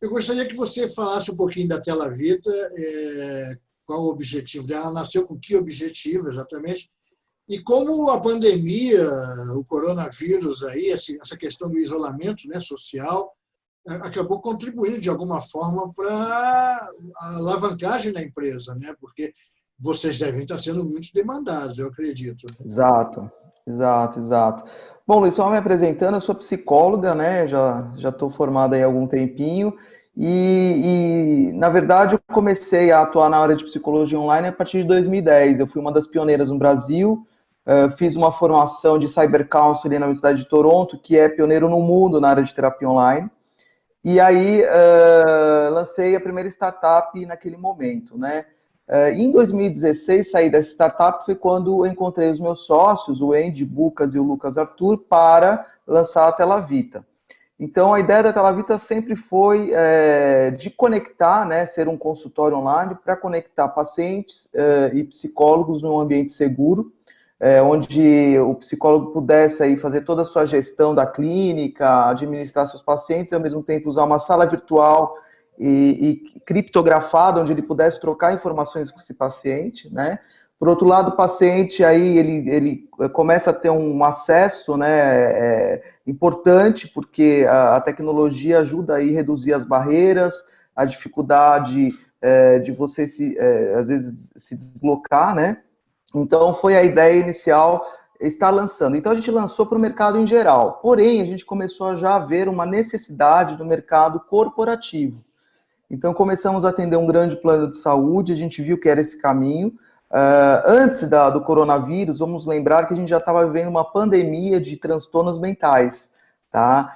Eu gostaria que você falasse um pouquinho da Tela Vita, qual o objetivo dela, ela nasceu com que objetivo exatamente, e como a pandemia, o coronavírus, aí, essa questão do isolamento, né, social, acabou contribuindo de alguma forma para a alavancagem da empresa, né? Porque vocês devem estar sendo muito demandados, eu acredito. Né? Exato, exato, exato. Bom, Luiz, só me apresentando, eu sou psicóloga, né? Já estou formada aí há algum tempinho. Na verdade, eu comecei a atuar na área de psicologia online a partir de 2010. Eu fui uma das pioneiras no Brasil, fiz uma formação de Cyber Counseling na Universidade de Toronto, que é pioneiro no mundo na área de terapia online. E aí lancei a primeira startup naquele momento, né? Em 2016, saí dessa startup, foi quando eu encontrei os meus sócios, o Andy Bucas e o Lucas Arthur, para lançar a Tela Vita. Então, a ideia da Tela Vita sempre foi de conectar, né, ser um consultório online para conectar pacientes e psicólogos num ambiente seguro, onde o psicólogo pudesse aí fazer toda a sua gestão da clínica, administrar seus pacientes, e ao mesmo tempo usar uma sala virtual e criptografada, onde ele pudesse trocar informações com esse paciente, né? Por outro lado, o paciente aí ele começa a ter um acesso, né, importante, porque a tecnologia ajuda aí a reduzir as barreiras, a dificuldade de você às vezes se deslocar, né? Então, foi a ideia inicial estar lançando. Então, a gente lançou para o mercado em geral. Porém, a gente começou a já ver uma necessidade no mercado corporativo. Então, começamos a atender um grande plano de saúde, a gente viu que era esse caminho. Antes do coronavírus, vamos lembrar que a gente já estava vivendo uma pandemia de transtornos mentais, tá?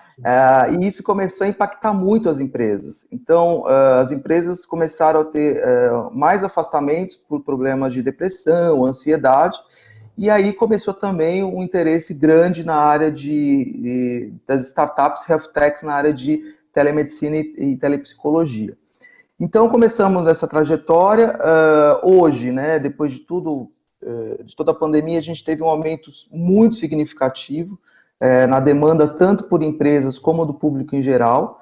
E isso começou a impactar muito as empresas. Então, as empresas começaram a ter mais afastamentos por problemas de depressão, ansiedade, e aí começou também um interesse grande na área das startups health techs, na área de telemedicina e telepsicologia. Então começamos essa trajetória. Hoje, né, depois de tudo, de toda a pandemia, a gente teve um aumento muito significativo na demanda tanto por empresas como do público em geral.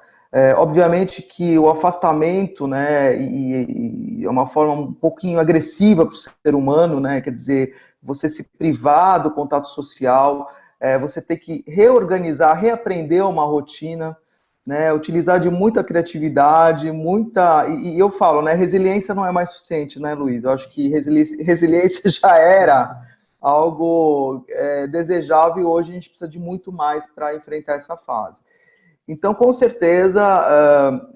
Obviamente que o afastamento, né, e é uma forma um pouquinho agressiva para o ser humano, né, quer dizer, você se privar do contato social, você ter que reorganizar, reaprender uma rotina, né, utilizar de muita criatividade, e eu falo, né, resiliência não é mais suficiente, né, Luiz? Eu acho que resiliência já era algo desejável e hoje a gente precisa de muito mais para enfrentar essa fase. Então, com certeza,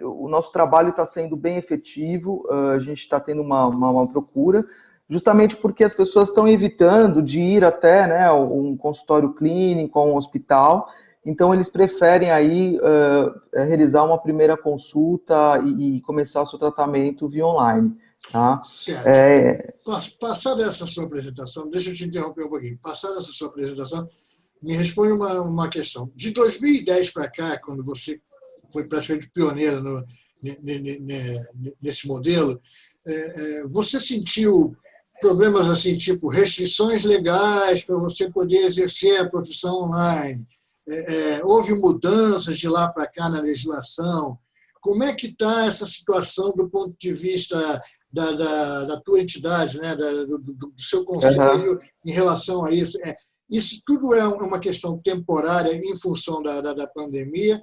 o nosso trabalho está sendo bem efetivo, a gente está tendo uma procura, justamente porque as pessoas estão evitando de ir até, né, um consultório clínico, um hospital, então eles preferem aí realizar uma primeira consulta e começar o seu tratamento via online, tá? Certo. Passada essa sua apresentação, deixa eu te interromper um pouquinho. Passada essa sua apresentação, me responde uma questão. De 2010 para cá, quando você foi praticamente pioneira nesse modelo, você sentiu problemas assim, tipo restrições legais para você poder exercer a profissão online? Houve mudanças de lá para cá na legislação? Como é que está essa situação do ponto de vista da tua entidade, né, do seu Uhum. conselho em relação a isso? Isso tudo é uma questão temporária em função da pandemia,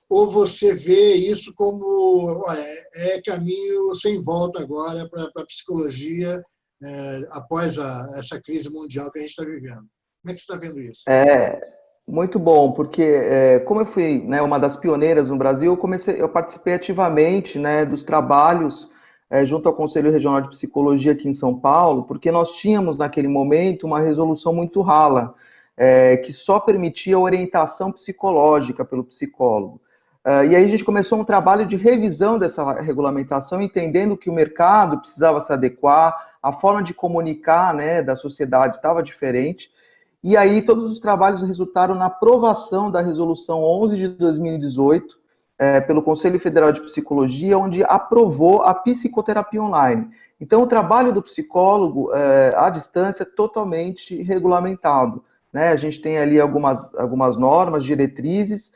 ou você vê isso como olha, caminho sem volta agora para a psicologia após essa crise mundial que a gente está vivendo? Como é que você está vendo isso? É, muito bom, porque como eu fui, né, uma das pioneiras no Brasil, eu participei ativamente, né, dos trabalhos junto ao Conselho Regional de Psicologia aqui em São Paulo, porque nós tínhamos naquele momento uma resolução muito rala, que só permitia orientação psicológica pelo psicólogo. E aí a gente começou um trabalho de revisão dessa regulamentação, entendendo que o mercado precisava se adequar, a forma de comunicar, né, da sociedade estava diferente. E aí todos os trabalhos resultaram na aprovação da Resolução 11 de 2018, pelo Conselho Federal de Psicologia, onde aprovou a psicoterapia online. Então, o trabalho do psicólogo à distância é totalmente regulamentado, né? A gente tem ali algumas normas, diretrizes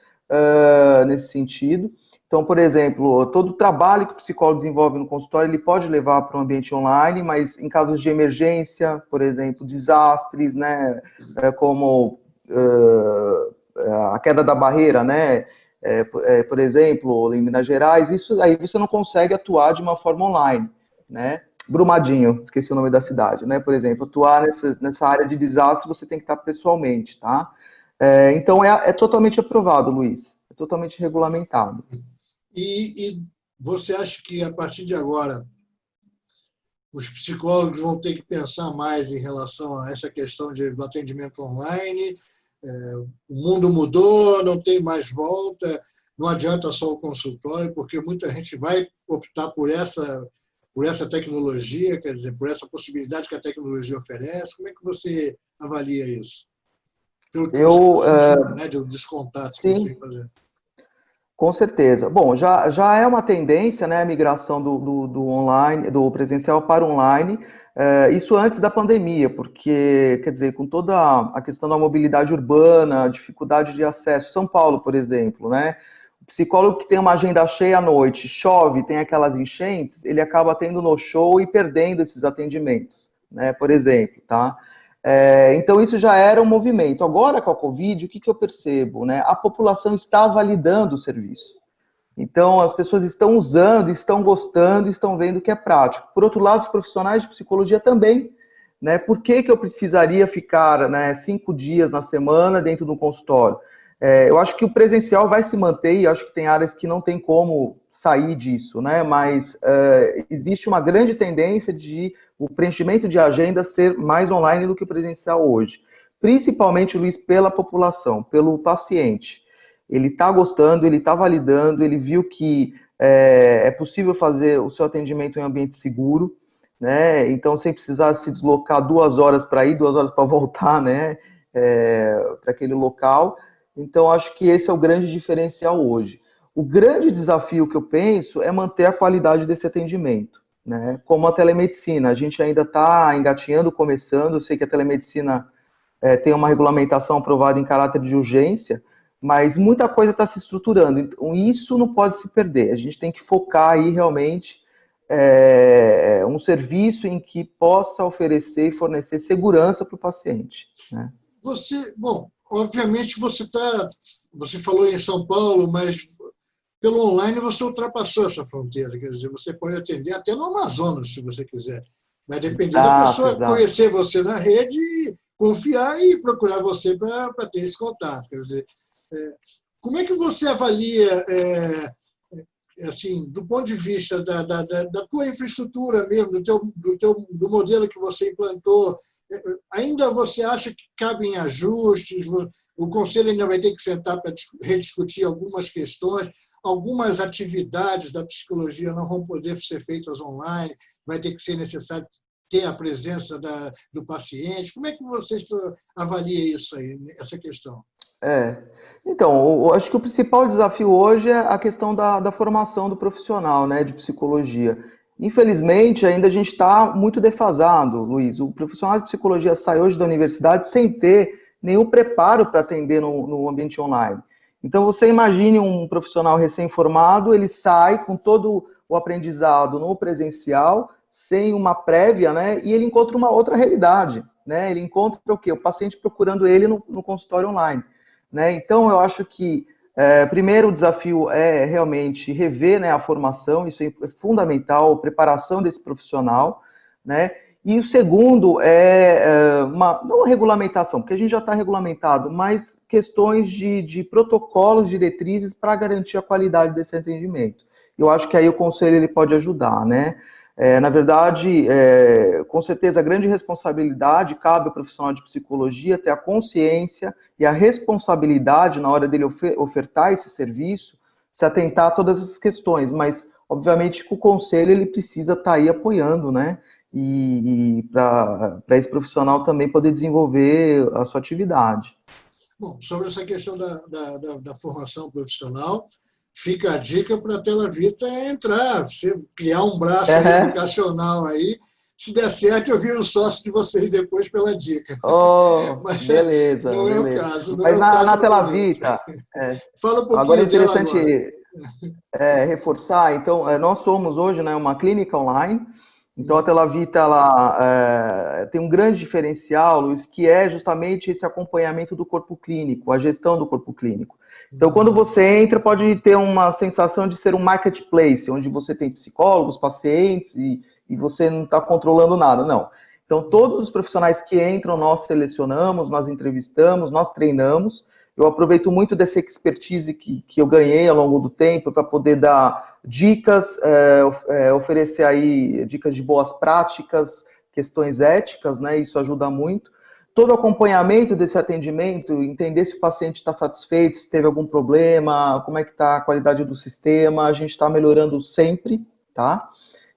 nesse sentido, Então, por exemplo, todo o trabalho que o psicólogo desenvolve no consultório, ele pode levar para um ambiente online, mas em casos de emergência, por exemplo, desastres, né, como a queda da barreira, né, por exemplo, em Minas Gerais, isso aí você não consegue atuar de uma forma online, né. Brumadinho, esqueci o nome da cidade, né, por exemplo, atuar nessa área de desastre, você tem que estar pessoalmente, tá? Então, é totalmente aprovado, Luiz, é totalmente regulamentado. E você acha que, a partir de agora, os psicólogos vão ter que pensar mais em relação a essa questão do atendimento online? O mundo mudou, não tem mais volta, não adianta só o consultório, porque muita gente vai optar por essa tecnologia, quer dizer, por essa possibilidade que a tecnologia oferece. Como é que você avalia isso? Pelo que você está Eu, sentindo, né, dos contatos que você sim, vai fazer. com certeza. Bom, já é uma tendência, né, a migração do online, do presencial para o online, isso antes da pandemia, porque, quer dizer, com toda a questão da mobilidade urbana, a dificuldade de acesso, São Paulo, por exemplo, né, o psicólogo que tem uma agenda cheia à noite, chove, tem aquelas enchentes, ele acaba tendo no show e perdendo esses atendimentos, né, por exemplo, tá? Então, isso já era um movimento. Agora, com a Covid, o que eu percebo? Né? A população está validando o serviço. Então, as pessoas estão usando, estão gostando, estão vendo que é prático. Por outro lado, os profissionais de psicologia também. Né? Por que eu precisaria ficar, né, 5 dias na semana dentro do consultório? Eu acho que o presencial vai se manter e acho que tem áreas que não tem como sair disso, né? Mas existe uma grande tendência de o preenchimento de agenda ser mais online do que presencial hoje. Principalmente, Luiz, pela população, pelo paciente. Ele está gostando, ele está validando, ele viu que é possível fazer o seu atendimento em ambiente seguro, né? Então, sem precisar se deslocar 2 horas para ir, 2 horas para voltar, né? Para aquele local. Então, acho que esse é o grande diferencial hoje. O grande desafio que eu penso é manter a qualidade desse atendimento, né? Como a telemedicina, a gente ainda está engatinhando, começando. Eu sei que a telemedicina tem uma regulamentação aprovada em caráter de urgência, mas muita coisa está se estruturando. Então, isso não pode se perder. A gente tem que focar aí realmente um serviço em que possa oferecer e fornecer segurança para o paciente, né? Bom, obviamente você falou em São Paulo, mas pelo online você ultrapassou essa fronteira, quer dizer, você pode atender até no Amazonas, se você quiser. Vai depender da Exato, pessoa exato. conhecer você na rede, confiar e procurar você para ter esse contato. Quer dizer, como é que você avalia, assim, do ponto de vista da tua infraestrutura mesmo, do modelo que você implantou, ainda você acha que cabem ajustes? O Conselho ainda vai ter que sentar para rediscutir algumas questões, algumas atividades da psicologia não vão poder ser feitas online, vai ter que ser necessário ter a presença do paciente. Como é que você avalia isso aí, essa questão? É. Então, eu acho que o principal desafio hoje é a questão da formação do profissional, né, de psicologia. Infelizmente, ainda a gente está muito defasado, Luiz. O profissional de psicologia sai hoje da universidade sem ter nenhum preparo para atender no ambiente online. Então, você imagine um profissional recém-formado, ele sai com todo o aprendizado no presencial, sem uma prévia, né, e ele encontra uma outra realidade, né? Ele encontra o quê? O paciente procurando ele no consultório online. Né? Então, eu acho que, primeiro, o desafio é realmente rever, né, a formação, isso é fundamental, a preparação desse profissional, né? E o segundo não a regulamentação, porque a gente já está regulamentado, mas questões de protocolos, diretrizes para garantir a qualidade desse atendimento. Eu acho que aí o conselho ele pode ajudar, né? Na verdade, com certeza, a grande responsabilidade cabe ao profissional de psicologia ter a consciência e a responsabilidade na hora dele ofertar esse serviço, se atentar a todas essas questões, mas, obviamente, que o conselho ele precisa estar aí apoiando, né? E para esse profissional também poder desenvolver a sua atividade. Bom, sobre essa questão da formação profissional, fica a dica para a Tela Vita entrar, você criar um braço aí Uhum. educacional aí, se der certo, eu viro sócio de vocês depois pela dica. Oh, Mas beleza, não é o beleza. caso, não é Mas o na caso no momento. Telavita, é, Fala um agora é pouquinho dela interessante agora. reforçar, então, nós somos hoje, né, uma clínica online, então a Uhum. Telavita ela, tem um grande diferencial, Luiz, que é justamente esse acompanhamento do corpo clínico, a gestão do corpo clínico. Então, quando Uhum. você entra, pode ter uma sensação de ser um marketplace, onde você tem psicólogos, pacientes e você não está controlando nada, não. Então, todos os profissionais que entram, nós selecionamos, nós entrevistamos, nós treinamos. Eu aproveito muito dessa expertise que eu ganhei ao longo do tempo para poder dar dicas, oferecer aí dicas de boas práticas, questões éticas, né? Isso ajuda muito. Todo o acompanhamento desse atendimento, entender se o paciente está satisfeito, se teve algum problema, como é que está a qualidade do sistema, a gente está melhorando sempre, tá?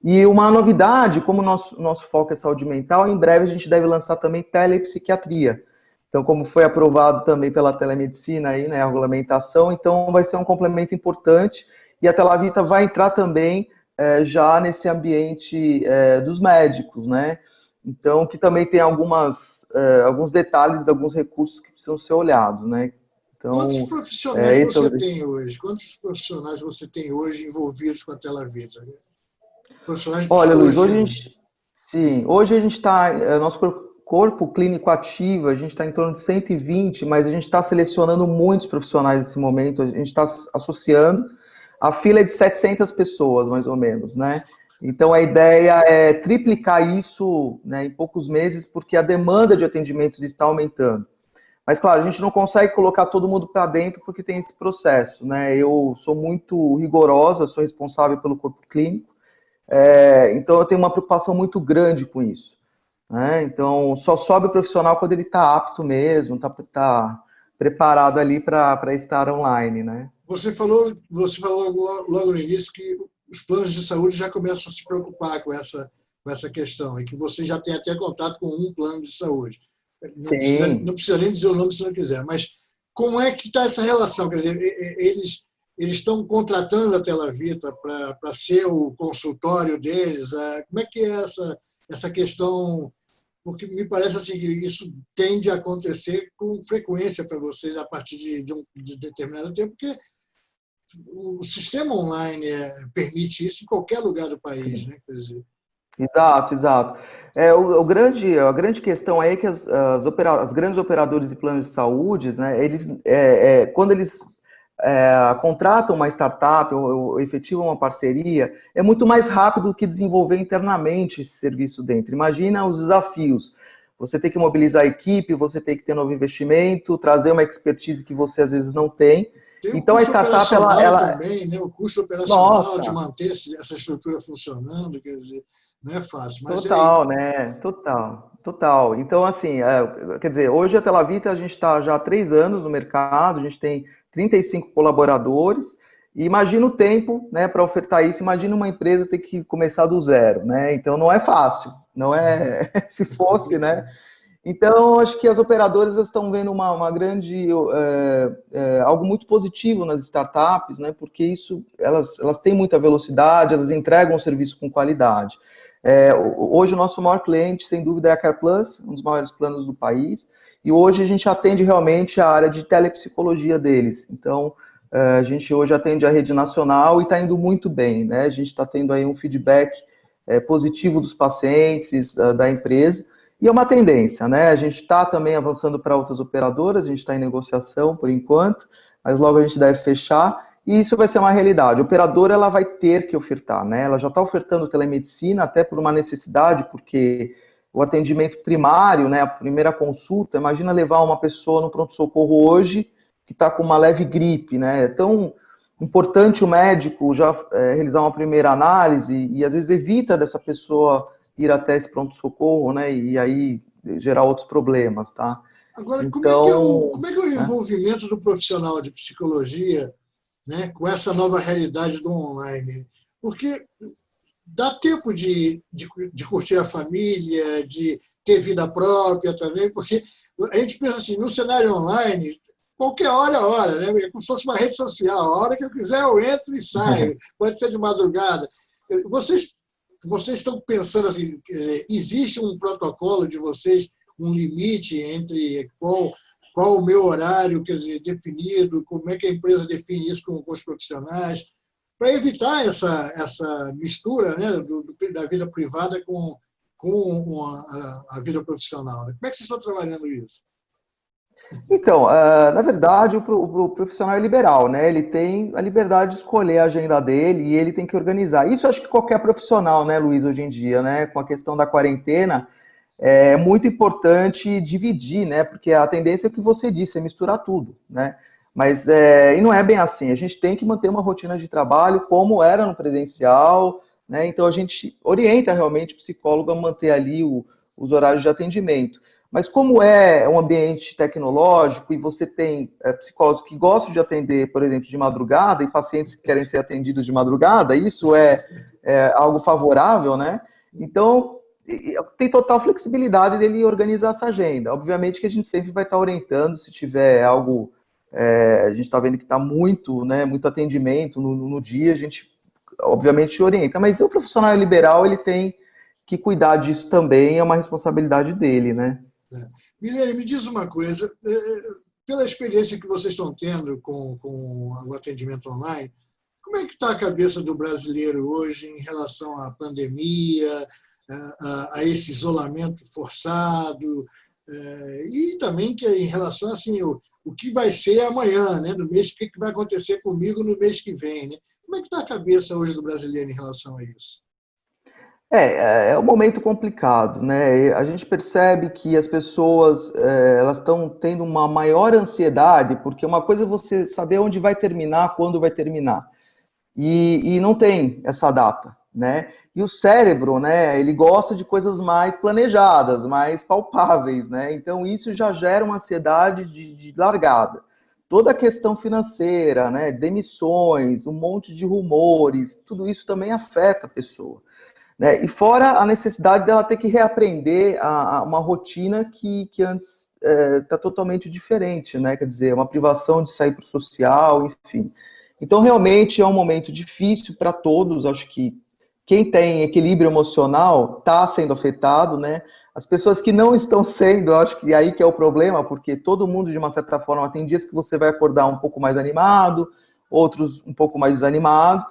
E uma novidade, como o nosso foco é saúde mental, em breve a gente deve lançar também telepsiquiatria. Então, como foi aprovado também pela telemedicina aí, né, a regulamentação, então vai ser um complemento importante e a Telavita vai entrar também já nesse ambiente dos médicos, né? Então, que também tem alguns detalhes, alguns recursos que precisam ser olhados, né? Quantos Então, profissionais esse é você o... tem hoje? Quantos profissionais você tem hoje envolvidos com a Telavita? Profissionais de Olha, Luiz, psicologia. hoje a gente está, nosso corpo clínico ativo, a gente está em torno de 120, mas a gente está selecionando muitos profissionais nesse momento, a gente está associando, a fila é de 700 pessoas, mais ou menos, né? Então a ideia é triplicar isso, né, em poucos meses, porque a demanda de atendimentos está aumentando. Mas, claro, a gente não consegue colocar todo mundo para dentro porque tem esse processo, né? Eu sou muito rigorosa, sou responsável pelo corpo clínico, então eu tenho uma preocupação muito grande com isso, né? Então só sobe o profissional quando ele está apto mesmo, está preparado ali para estar online, né? Você falou logo no início que os planos de saúde já começam a se preocupar com essa questão e que você já tem até contato com um plano de saúde. Sim. Não precisa nem dizer o nome se não quiser, mas como é que está essa relação? Quer dizer, eles estão contratando a Telavita para ser o consultório deles? Como é que é essa questão? Porque me parece assim que isso tende a acontecer com frequência para vocês a partir de determinado tempo, porque o sistema online permite isso em qualquer lugar do país, né? Quer dizer, Exato, exato. A grande questão aí é que as grandes operadoras de planos de saúde, né, quando eles contratam uma startup ou efetivam uma parceria, é muito mais rápido do que desenvolver internamente esse serviço dentro. Imagina os desafios. Você tem que mobilizar a equipe, você tem que ter novo investimento, trazer uma expertise que você às vezes não tem. tem o Então a custo startup, operacional também, né? O custo operacional de nossa, manter essa estrutura funcionando, quer dizer, não é fácil. Mas e aí? total, né? Total, total. Então, assim, quer dizer, hoje a Telavita a gente está já há 3 anos no mercado, a gente tem 35 colaboradores, e imagina o tempo, né, para ofertar isso, imagina uma empresa ter que começar do zero, né? Então não é fácil, não é, se É fosse, né? complicado. Então, acho que as operadoras estão vendo uma grande, algo muito positivo nas startups, né? Porque elas têm muita velocidade, elas entregam o serviço com qualidade. Hoje o nosso maior cliente, sem dúvida, é a CarePlus, um dos maiores planos do país, e hoje a gente atende realmente a área de telepsicologia deles. Então, a gente hoje atende a rede nacional e está indo muito bem, né? A gente está tendo aí um feedback positivo dos pacientes, da empresa, e é uma tendência, né? A gente está também avançando para outras operadoras, a gente está em negociação por enquanto, mas logo a gente deve fechar, e isso vai ser uma realidade. A operadora ela vai ter que ofertar, né? Ela já está ofertando telemedicina até por uma necessidade, porque o atendimento primário, né, a primeira consulta, imagina levar uma pessoa no pronto-socorro hoje que está com uma leve gripe, né? É tão importante o médico já realizar uma primeira análise e às vezes evita dessa pessoa ir até esse pronto-socorro, né? E aí gerar outros problemas, tá? Agora, Então, como é que é o né? envolvimento do profissional de psicologia, né, com essa nova realidade do online? Porque dá tempo de curtir a família, de ter vida própria também, porque a gente pensa assim, no cenário online, qualquer hora é hora, né? É como se fosse uma rede social. A hora que eu quiser, eu entro e saio. Pode ser de madrugada. Vocês vocês estão pensando assim, existe um protocolo de vocês, um limite entre qual o meu horário, quer dizer, definido, como é que a empresa define isso com os profissionais, para evitar essa mistura, né, da vida privada com a vida profissional, né? Como é que vocês estão trabalhando isso? Então, na verdade, o profissional é liberal, né? Ele tem a liberdade de escolher a agenda dele e ele tem que organizar. Isso eu acho que qualquer profissional, né, Luiz, hoje em dia, né? Com a questão da quarentena, é muito importante dividir, né? Porque a tendência é o que você disse, é misturar tudo, né? Mas e não é bem assim. A gente tem que manter uma rotina de trabalho como era no presencial, né? Então a gente orienta realmente o psicólogo a manter ali os horários de atendimento. Mas como é um ambiente tecnológico e você tem psicólogos que gostam de atender, por exemplo, de madrugada e pacientes que querem ser atendidos de madrugada, isso é algo favorável, né? Então, tem total flexibilidade dele organizar essa agenda. Obviamente que a gente sempre vai estar orientando se tiver algo, a gente está vendo que está muito, né, muito atendimento no dia, a gente obviamente orienta, mas o profissional liberal, ele tem que cuidar disso também, é uma responsabilidade dele, né? Milene, me diz uma coisa, pela experiência que vocês estão tendo com o atendimento online, como é que está a cabeça do brasileiro hoje em relação à pandemia, a esse isolamento forçado, e também que em relação assim, o que vai ser amanhã, né, no mês, o que vai acontecer comigo no mês que vem, né? Como é que está a cabeça hoje do brasileiro em relação a isso? É um momento complicado, né? A gente percebe que as pessoas elas estão tendo uma maior ansiedade, porque uma coisa é você saber onde vai terminar, quando vai terminar, e não tem essa data, né? E o cérebro, né? Ele gosta de coisas mais planejadas, mais palpáveis, né? Então isso já gera uma ansiedade de largada. Toda a questão financeira, né? Demissões, um monte de rumores, tudo isso também afeta a pessoa. Né? E fora a necessidade dela ter que reaprender uma rotina que antes está totalmente diferente, né? Quer dizer, uma privação de sair para o social, enfim. Então, realmente é um momento difícil para todos. Acho que quem tem equilíbrio emocional está sendo afetado, né? As pessoas que não estão sendo, acho que aí que é o problema, porque todo mundo, de uma certa forma, tem dias que você vai acordar um pouco mais animado, outros um pouco mais desanimado.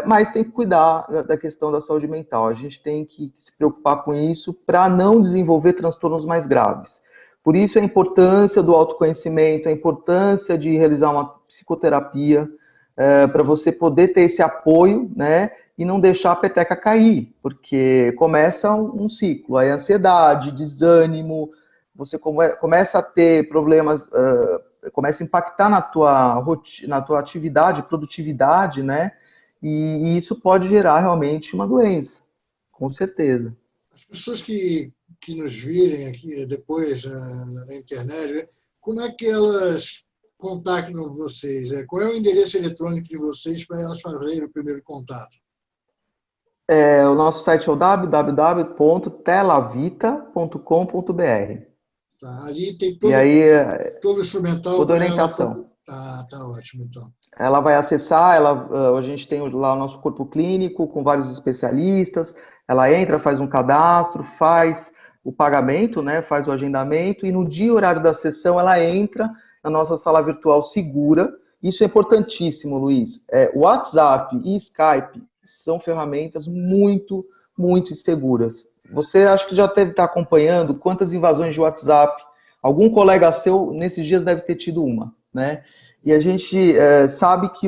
Mas tem que cuidar da questão da saúde mental. A gente tem que se preocupar com isso para não desenvolver transtornos mais graves. Por isso a importância do autoconhecimento, a importância de realizar uma psicoterapia, para você poder ter esse apoio, né, e não deixar a peteca cair, porque começa um ciclo, aí ansiedade, desânimo, você começa a ter problemas, começa a impactar na tua atividade, produtividade, né, e isso pode gerar realmente uma doença, com certeza. As pessoas que nos virem aqui depois na internet, né, como é que elas contactam vocês? Qual é o endereço eletrônico de vocês para elas fazerem o primeiro contato? O nosso site é o www.telavita.com.br. Tá? Ali tem E aí, todo o instrumental toda a para ela. orientação. Tá ótimo, então. Ela vai acessar, a gente tem lá o nosso corpo clínico com vários especialistas, ela entra, faz um cadastro, faz o pagamento, né, faz o agendamento, e no dia e horário da sessão ela entra na nossa sala virtual segura. Isso é importantíssimo, Luiz. O WhatsApp e Skype são ferramentas muito, muito seguras. Você acho que já deve estar acompanhando quantas invasões de WhatsApp. Algum colega seu, nesses dias, deve ter tido uma, né? E a gente sabe que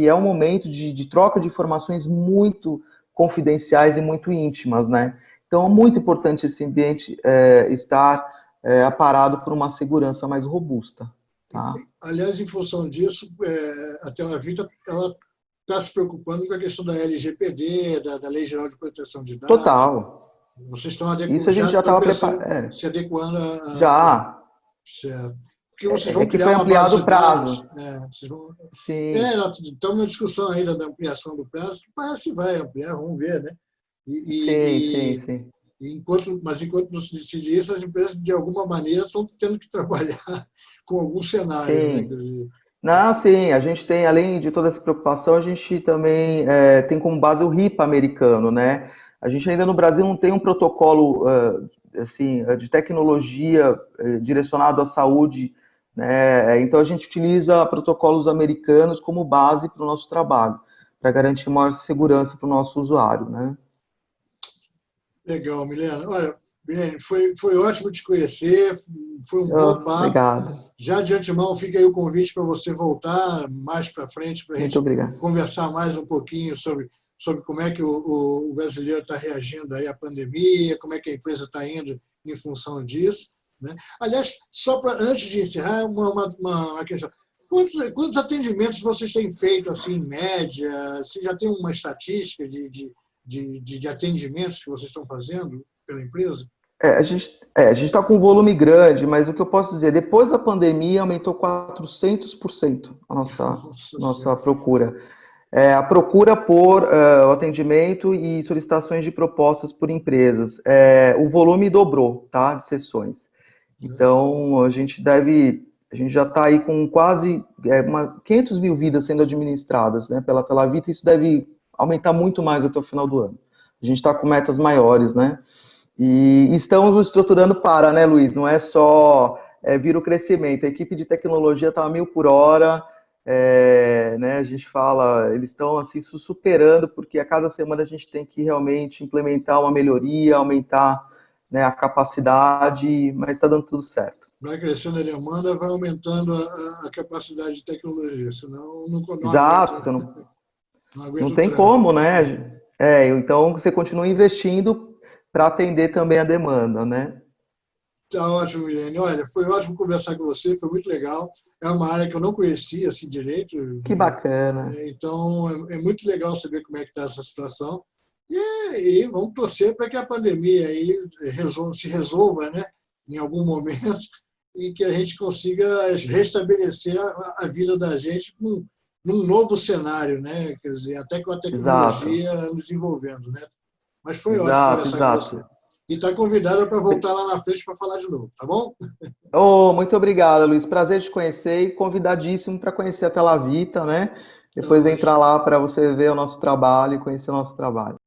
é um momento de troca de informações muito confidenciais e muito íntimas, né? Então é muito importante esse ambiente estar aparado por uma segurança mais robusta, tá? Aliás, em função disso, a Telavita ela está se preocupando com a questão da LGPD, da Lei Geral de Proteção de Dados. Total. Vocês estão Isso a gente já já estão estava pensando, preparado. se adequando Já. certo. Porque vocês vão Que criar foi uma base ampliado de o dados. prazo. Vocês vão, Sim, estamos na discussão ainda da ampliação do prazo, que parece que vai ampliar, vamos ver, né? sim, sim, E, sim. enquanto não se decide isso, as empresas, de alguma maneira, estão tendo que trabalhar com algum cenário, né? Quer Sim. dizer, Não, sim, a gente tem, além de toda essa preocupação, a gente também tem como base o RIPA americano, né? A gente ainda no Brasil não tem um protocolo assim, de tecnologia direcionado à saúde, né? Então a gente utiliza protocolos americanos como base para o nosso trabalho, para garantir maior segurança para o nosso usuário, né? Legal, Milena. Olha, Milene, foi ótimo te conhecer, foi um bom Oh, papo. obrigado, Já de antemão fica aí o convite para você voltar mais para frente, para a muito gente obrigado. conversar mais um pouquinho sobre como é que o brasileiro está reagindo aí à pandemia, como é que a empresa está indo em função disso. Né? Aliás, só para antes de encerrar, uma questão. Quantos atendimentos vocês têm feito assim, em média? Você já tem uma estatística de atendimentos que vocês estão fazendo pela empresa? A gente está com um volume grande, mas o que eu posso dizer, depois da pandemia aumentou 400% a Nossa nossa Senhora. procura. A procura por o atendimento e solicitações de propostas por empresas. O volume dobrou, tá, de sessões. Né? Então, a gente já está aí com quase 500 mil vidas sendo administradas, né, pela Telavita, e isso deve aumentar muito mais até o final do ano. A gente está com metas maiores, né? E estamos nos estruturando para, né, Luiz? Não é só vir o crescimento. A equipe de tecnologia está a 1.000 por hora, né? A gente fala, eles estão assim se superando, porque a cada semana a gente tem que realmente implementar uma melhoria, aumentar, né, a capacidade, mas está dando tudo certo. Vai crescendo a demanda, vai aumentando a capacidade de tecnologia, senão não aguenta, Exato, você não não aguenta o tem tranco. como, né? Então você continua investindo para atender também a demanda, né? Tá ótimo, Milene. Olha, foi ótimo conversar com você, foi muito legal. É uma área que eu não conhecia assim direito, Que bacana. então é muito legal saber como é que está essa situação. E vamos torcer para que a pandemia aí se resolva, né, em algum momento e que a gente consiga restabelecer a vida da gente num novo cenário, né? Quer dizer, até com a Exato, tecnologia nos envolvendo, né? Mas foi ótimo exato, conversar com você. exato. E está convidada para voltar lá na frente para falar de novo, tá bom? Oh, muito obrigado, Luiz. Prazer te conhecer e convidadíssimo para conhecer a Telavita, né? Tá Depois entrar ótimo. lá para você ver o nosso trabalho e conhecer o nosso trabalho.